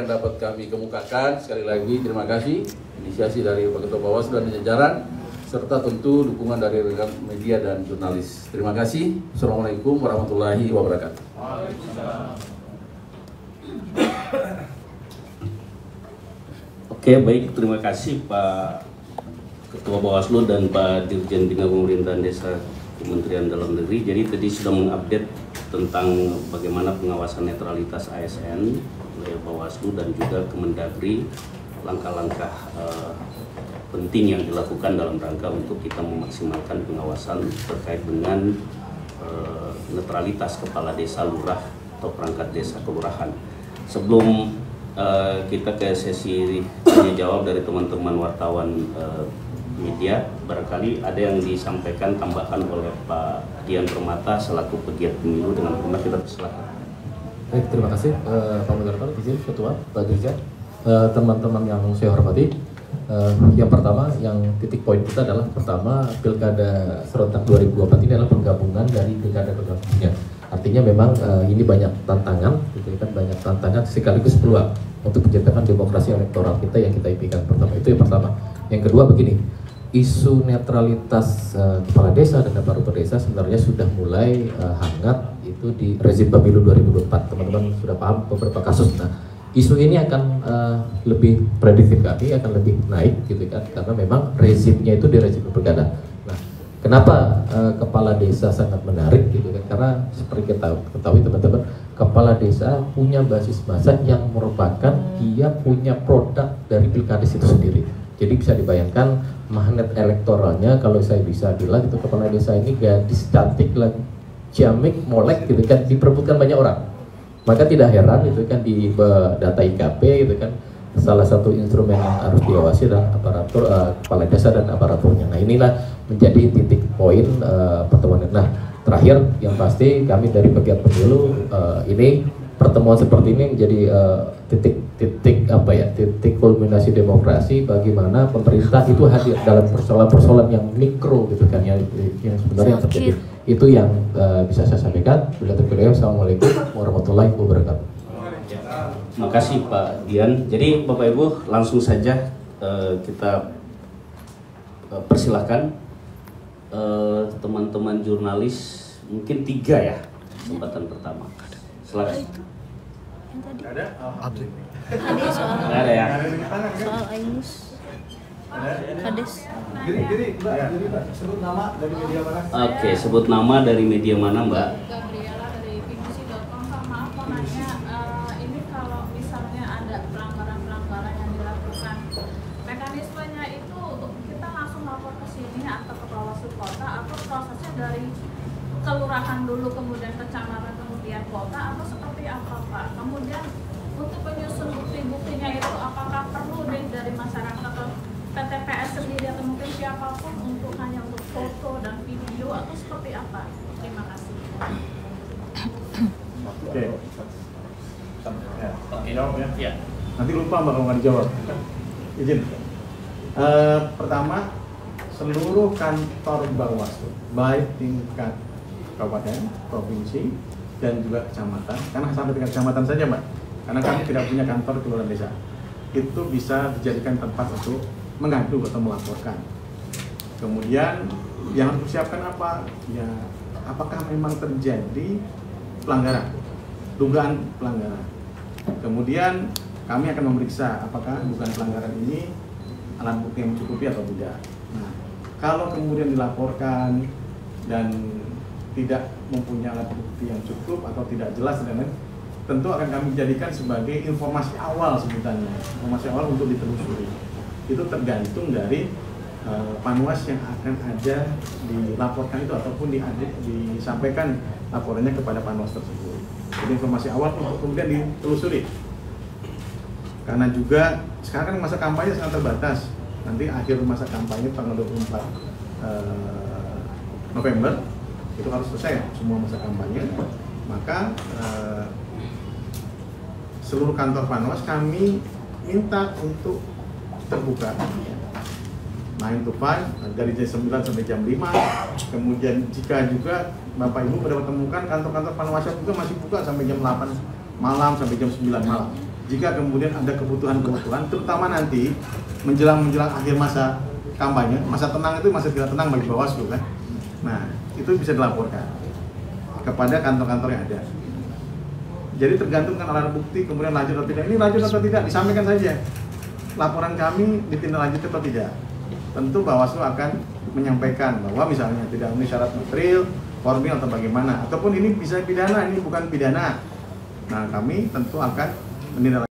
yang dapat kami kemukakan. Sekali lagi terima kasih inisiasi dari Pak Ketua Bawaslu dan jajaran, serta tentu dukungan dari rekan media dan jurnalis. Terima kasih. Assalamualaikum warahmatullahi wabarakatuh. Oke, baik, terima kasih Pak Ketua Bawaslu dan Pak Dirjen Bina Pemerintahan Desa Kementerian Dalam Negeri. Jadi tadi sudah mengupdate tentang bagaimana pengawasan netralitas ASN oleh Bawaslu dan juga Kemendagri, langkah-langkah penting yang dilakukan dalam rangka untuk kita memaksimalkan pengawasan terkait dengan netralitas kepala desa, lurah atau perangkat desa kelurahan. Sebelum kita ke sesi tanya jawab dari teman-teman wartawan media, barangkali ada yang disampaikan tambahan oleh Pak Dian Permata selaku pegiat pemilu. Dengan hormat kita persilakan. Baik, terima kasih Pak Moderator, izin Ketua, Pak Dirjen, teman-teman yang saya hormati. Yang pertama, yang titik poin kita adalah pertama, Pilkada serentak 2024 ini adalah penggabungan dari pilkada-pilkada sebelumnya. Artinya memang ini banyak tantangan, gitu kan, banyak tantangan sekaligus peluang untuk menciptakan demokrasi elektoral kita yang kita impikan. Pertama, itu yang pertama. Yang kedua begini, isu netralitas kepala desa dan aparatur desa sebenarnya sudah mulai hangat itu di rezim pemilu 2024. Teman-teman sudah paham beberapa kasus. Nah, isu ini akan lebih prediktif kami, akan lebih naik gitu kan, karena memang rezimnya itu di rezim pilkada. Nah, kenapa kepala desa sangat menarik gitu kan? Karena seperti kita ketahui teman-teman, kepala desa punya basis massa yang merupakan dia punya produk dari pilkades itu sendiri. Jadi bisa dibayangkan magnet elektoralnya, kalau saya bisa bilang itu kepala desa ini gadis cantik lagi, ciamik, molek gitu kan, diperebutkan banyak orang. Maka tidak heran itu kan di data IKP itu kan salah satu instrumen yang harus diawasi adalah aparatur kepala desa dan aparaturnya. Nah, inilah menjadi titik poin pertemuan. Nah, terakhir yang pasti kami dari pegiat pemilu ini pertemuan seperti ini menjadi titik kulminasi demokrasi, bagaimana pemerintah itu hadir dalam persoalan-persoalan yang mikro gitu kan, yang sebenarnya terjadi. Itu yang bisa saya sampaikan. Assalamualaikum warahmatullahi wabarakatuh. Terima kasih Pak Dian. Jadi Bapak Ibu langsung saja kita persilahkan teman-teman jurnalis, mungkin 3 ya kesempatan pertama. Silakan. Ada Ada ya. Soal Ainus Kades. Sebut nama dari media mana? Oke, sebut nama dari media mana, Mbak? Gabriela dari bbc.com. Maaf mau nanya, ini kalau misalnya ada pelanggaran-pelanggaran yang dilakukan, mekanismenya itu kita langsung lapor ke sini atau ke Bawaslu Kota, atau prosesnya dari kelurahan dulu kemudian kecamatan kemudian kota, atau seperti apa Pak? Kemudian untuk penyusun bukti-buktinya itu apakah perlu dari masyarakat atau PTPS sendiri atau mungkin siapapun untuk hanya untuk foto dan video, atau seperti apa? Terima kasih. Oke. Jawab ya. Nanti lupa Mbak kalau nggak dijawab. Izin. Pertama, seluruh kantor Bawaslu, baik tingkat kabupaten, provinsi, dan juga kecamatan, karena sampai tingkat kecamatan saja Mbak, karena kami tidak punya kantor kelurahan desa, itu bisa dijadikan tempat untuk mengadu atau melaporkan. Kemudian yang harus disiapkan apa? Ya, apakah memang terjadi pelanggaran, dugaan pelanggaran. Kemudian kami akan memeriksa apakah dugaan pelanggaran ini alat bukti yang mencukupi atau tidak. Nah, kalau kemudian dilaporkan dan tidak mempunyai alat bukti yang cukup atau tidak jelas dan lain-lain, tentu akan kami jadikan sebagai informasi awal sebutannya, informasi awal untuk ditelusuri. Itu tergantung dari panwas yang akan ada dilaporkan itu ataupun disampaikan laporannya kepada panwas tersebut. Jadi informasi awal untuk kemudian ditelusuri. Karena juga sekarang kan masa kampanye sangat terbatas. Nanti akhir masa kampanye tanggal 24 November itu harus selesai semua masa kampanye. Maka seluruh kantor panwas kami minta untuk terbuka 9 to 5 dari jam 9 sampai jam 5. Kemudian jika juga Bapak Ibu pada temukan kantor-kantor panwasnya juga masih buka sampai jam 8 malam sampai jam 9 malam. jika kemudian ada kebutuhan-kebutuhan, terutama nanti menjelang akhir masa kampanye, masa tenang itu masa tidak tenang bagi Bawaslu kan. Nah, itu bisa dilaporkan kepada kantor-kantor yang ada. Jadi tergantung kan alat bukti, kemudian lanjut atau tidak. Ini lanjut atau tidak, disampaikan saja. Laporan kami ditindaklanjuti atau tidak. Tentu Bawaslu akan menyampaikan bahwa misalnya tidak memenuhi syarat material, formil atau bagaimana. Ataupun ini bisa pidana, ini bukan pidana. Nah, kami tentu akan menindaklanjuti.